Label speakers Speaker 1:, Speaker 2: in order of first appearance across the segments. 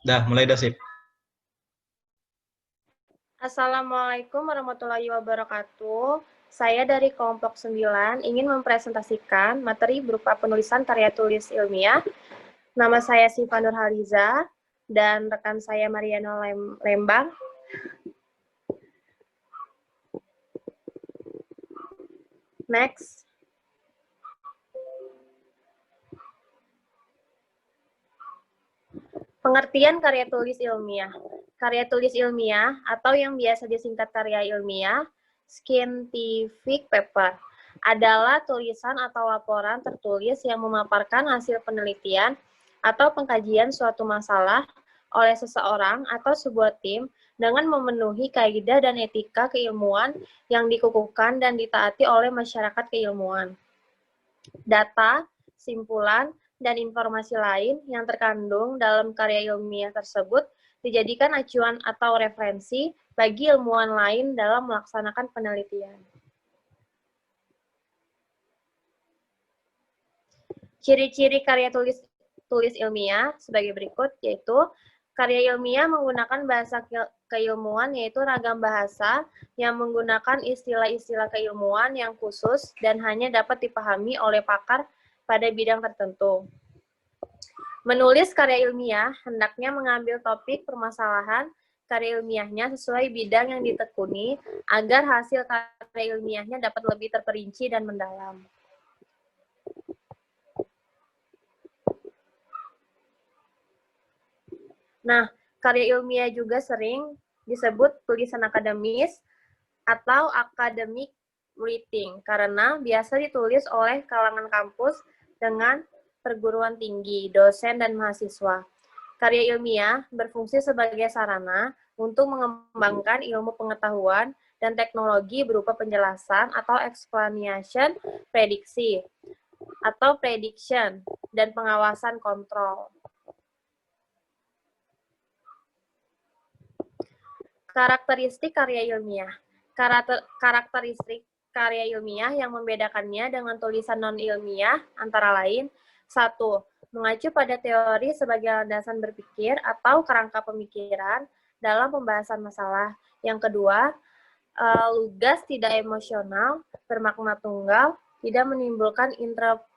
Speaker 1: Mulai dah sip.
Speaker 2: Assalamualaikum warahmatullahi wabarakatuh. Saya dari kelompok 9 ingin mempresentasikan materi berupa penulisan karya tulis ilmiah. Nama saya Siva Nurhaliza dan rekan saya Mariano Lembang. Next. Pengertian karya tulis ilmiah. Karya tulis ilmiah atau yang biasa disingkat karya ilmiah, scientific paper, adalah tulisan atau laporan tertulis yang memaparkan hasil penelitian atau pengkajian suatu masalah oleh seseorang atau sebuah tim dengan memenuhi kaidah dan etika keilmuan yang dikukuhkan dan ditaati oleh masyarakat keilmuan. Data, simpulan, dan informasi lain yang terkandung dalam karya ilmiah tersebut dijadikan acuan atau referensi bagi ilmuwan lain dalam melaksanakan penelitian. Ciri-ciri karya tulis ilmiah sebagai berikut, yaitu karya ilmiah menggunakan bahasa keilmuan, yaitu ragam bahasa yang menggunakan istilah-istilah keilmuan yang khusus dan hanya dapat dipahami oleh pakar pada bidang tertentu. Menulis karya ilmiah hendaknya mengambil topik permasalahan karya ilmiahnya sesuai bidang yang ditekuni agar hasil karya ilmiahnya dapat lebih terperinci dan mendalam. Nah, karya ilmiah juga sering disebut tulisan akademis atau academic writing karena biasa ditulis oleh kalangan kampus dengan perguruan tinggi, dosen, dan mahasiswa. Karya ilmiah berfungsi sebagai sarana untuk mengembangkan ilmu pengetahuan dan teknologi berupa penjelasan atau explanation, prediksi, atau prediction, dan pengawasan kontrol. Karakteristik karya ilmiah. Karakteristik karya ilmiah yang membedakannya dengan tulisan non-ilmiah antara lain, 1. Mengacu pada teori sebagai landasan berpikir atau kerangka pemikiran dalam pembahasan masalah. Yang kedua, lugas, tidak emosional, bermakna tunggal, tidak menimbulkan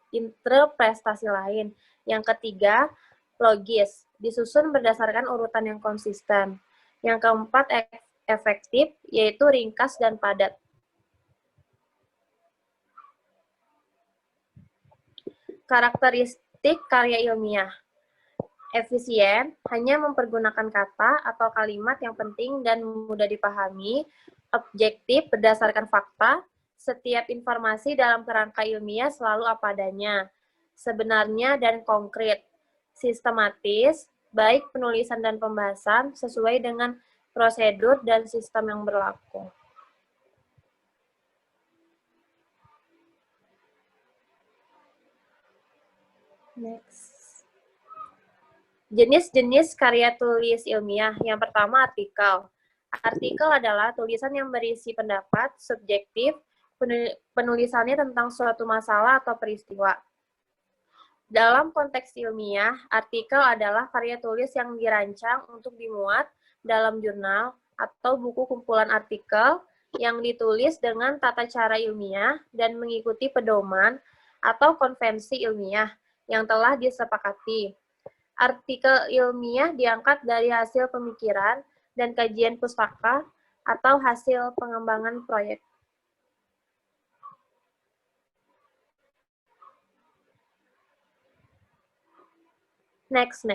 Speaker 2: interpretasi lain. Yang ketiga, logis, disusun berdasarkan urutan yang konsisten. Yang keempat, efektif, yaitu ringkas dan padat. Karakteristik karya ilmiah. Efisien, hanya mempergunakan kata atau kalimat yang penting dan mudah dipahami. Objektif, berdasarkan fakta. Setiap informasi dalam kerangka ilmiah selalu apa adanya, sebenarnya dan konkret. Sistematis, baik penulisan dan pembahasan sesuai dengan prosedur dan sistem yang berlaku. Next. Jenis-jenis karya tulis ilmiah. Yang pertama, artikel. Artikel adalah tulisan yang berisi pendapat subjektif, penulisannya tentang suatu masalah atau peristiwa. Dalam konteks ilmiah, artikel adalah karya tulis yang dirancang untuk dimuat dalam jurnal atau buku kumpulan artikel yang ditulis dengan tata cara ilmiah dan mengikuti pedoman atau konvensi ilmiah yang telah disepakati. Artikel ilmiah diangkat dari hasil pemikiran dan kajian pustaka atau hasil pengembangan proyek. Next.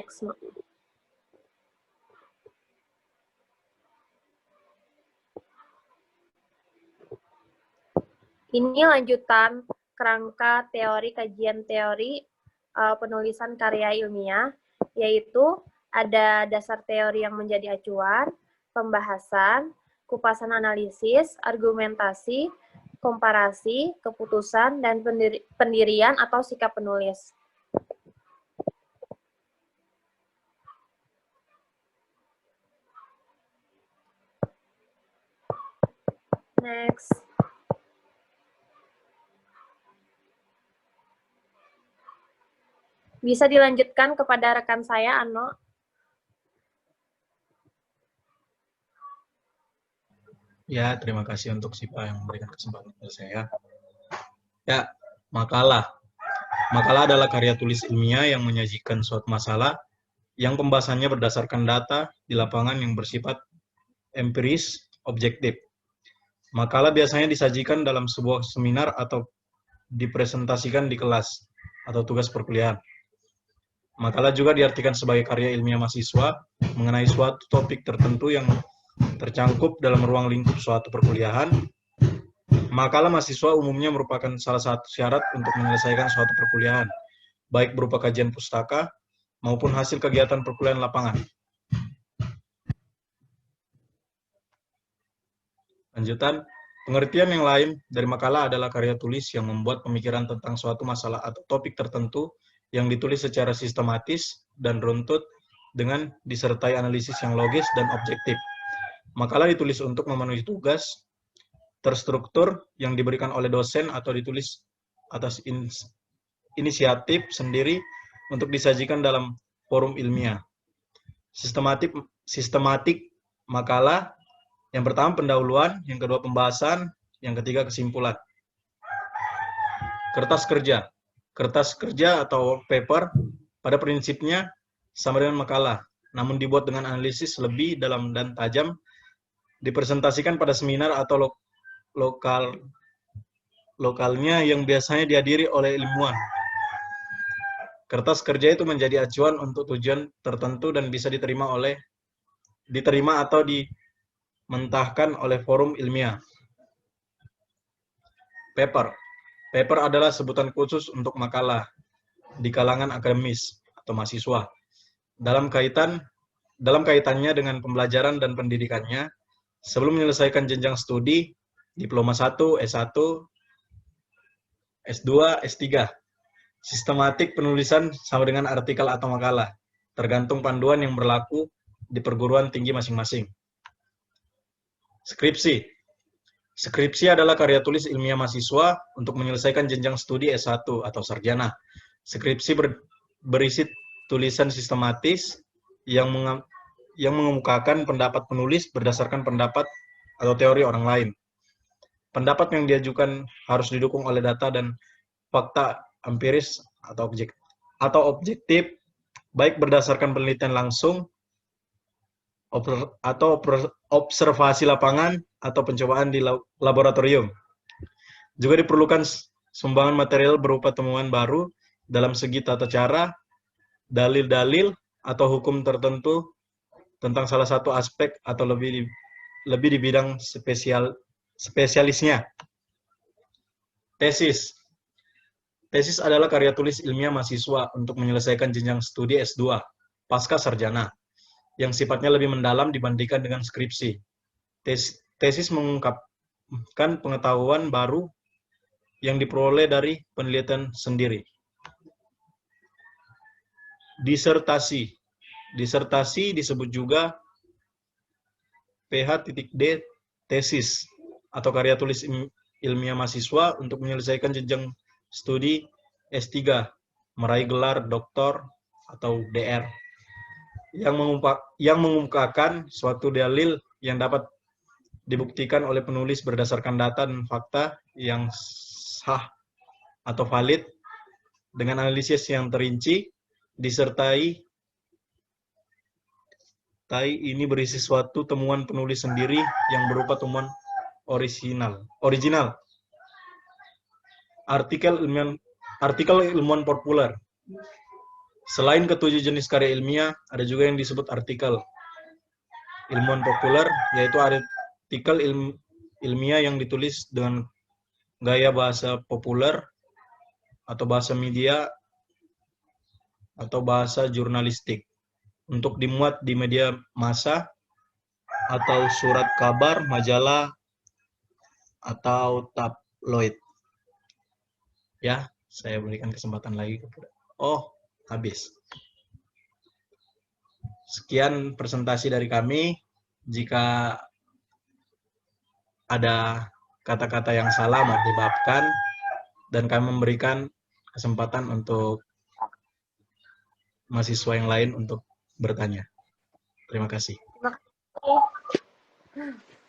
Speaker 2: Ini lanjutan kerangka teori kajian teori penulisan karya ilmiah, yaitu ada dasar teori yang menjadi acuan, pembahasan, kupasan analisis, argumentasi, komparasi, keputusan, dan pendirian atau sikap penulis. Next. Bisa dilanjutkan kepada rekan saya, Ano.
Speaker 1: Ya, terima kasih untuk Sipa yang memberikan kesempatan kepada saya. Ya, makalah. Makalah adalah karya tulis ilmiah yang menyajikan suatu masalah yang pembahasannya berdasarkan data di lapangan yang bersifat empiris, objektif. Makalah biasanya disajikan dalam sebuah seminar atau dipresentasikan di kelas atau tugas perkuliahan. Makalah juga diartikan sebagai karya ilmiah mahasiswa mengenai suatu topik tertentu yang tercangkup dalam ruang lingkup suatu perkuliahan. Makalah mahasiswa umumnya merupakan salah satu syarat untuk menyelesaikan suatu perkuliahan, baik berupa kajian pustaka maupun hasil kegiatan perkuliahan lapangan. Lanjutan, pengertian yang lain dari makalah adalah karya tulis yang membuat pemikiran tentang suatu masalah atau topik tertentu yang ditulis secara sistematis dan runtut dengan disertai analisis yang logis dan objektif. Makalah ditulis untuk memenuhi tugas terstruktur yang diberikan oleh dosen atau ditulis atas inisiatif sendiri untuk disajikan dalam forum ilmiah. Sistematik makalah, yang pertama pendahuluan, yang kedua pembahasan, yang ketiga kesimpulan. Kertas kerja. Kertas kerja atau paper pada prinsipnya sama dengan makalah, namun dibuat dengan analisis lebih dalam dan tajam, dipresentasikan pada seminar atau lokalnya yang biasanya dihadiri oleh ilmuwan. Kertas kerja itu menjadi acuan untuk tujuan tertentu dan bisa diterima atau dimentahkan oleh forum ilmiah. Paper. Paper adalah sebutan khusus untuk makalah di kalangan akademis atau mahasiswa. Dalam kaitannya dengan pembelajaran dan pendidikannya, sebelum menyelesaikan jenjang studi, diploma 1, S1, S2, S3. Sistematik penulisan sama dengan artikel atau makalah, tergantung panduan yang berlaku di perguruan tinggi masing-masing. Skripsi. Skripsi adalah karya tulis ilmiah mahasiswa untuk menyelesaikan jenjang studi S1 atau sarjana. Skripsi berisi tulisan sistematis yang mengemukakan pendapat penulis berdasarkan pendapat atau teori orang lain. Pendapat yang diajukan harus didukung oleh data dan fakta empiris atau objektif, baik berdasarkan penelitian langsung atau observasi lapangan atau pencobaan di laboratorium. Juga diperlukan sumbangan material berupa temuan baru dalam segi tata cara, dalil-dalil, atau hukum tertentu tentang salah satu aspek atau lebih di bidang spesialisnya. Tesis. Tesis adalah karya tulis ilmiah mahasiswa untuk menyelesaikan jenjang studi S2, pasca sarjana, yang sifatnya lebih mendalam dibandingkan dengan skripsi. Tesis mengungkapkan pengetahuan baru yang diperoleh dari penelitian sendiri. Disertasi. Disertasi disebut juga PH.D tesis atau karya tulis ilmiah mahasiswa untuk menyelesaikan jenjang studi S3, meraih gelar doktor atau DR, yang mengungkapkan suatu dalil yang dapat dibuktikan oleh penulis berdasarkan data dan fakta yang sah atau valid dengan analisis yang terinci, disertai ini berisi suatu temuan penulis sendiri yang berupa temuan original. Artikel ilmuwan populer. Selain ketujuh jenis karya ilmiah, ada juga yang disebut artikel ilmuwan populer, yaitu artikel ilmiah yang ditulis dengan gaya bahasa populer atau bahasa media atau bahasa jurnalistik untuk dimuat di media massa atau surat kabar, majalah, atau tabloid. Ya, saya berikan kesempatan lagi kepada. Oh, habis. Sekian presentasi dari kami. Jika ada kata-kata yang salah, mohon dimaafkan, dan kami memberikan kesempatan untuk mahasiswa yang lain untuk bertanya. Terima kasih.
Speaker 2: Terima kasih.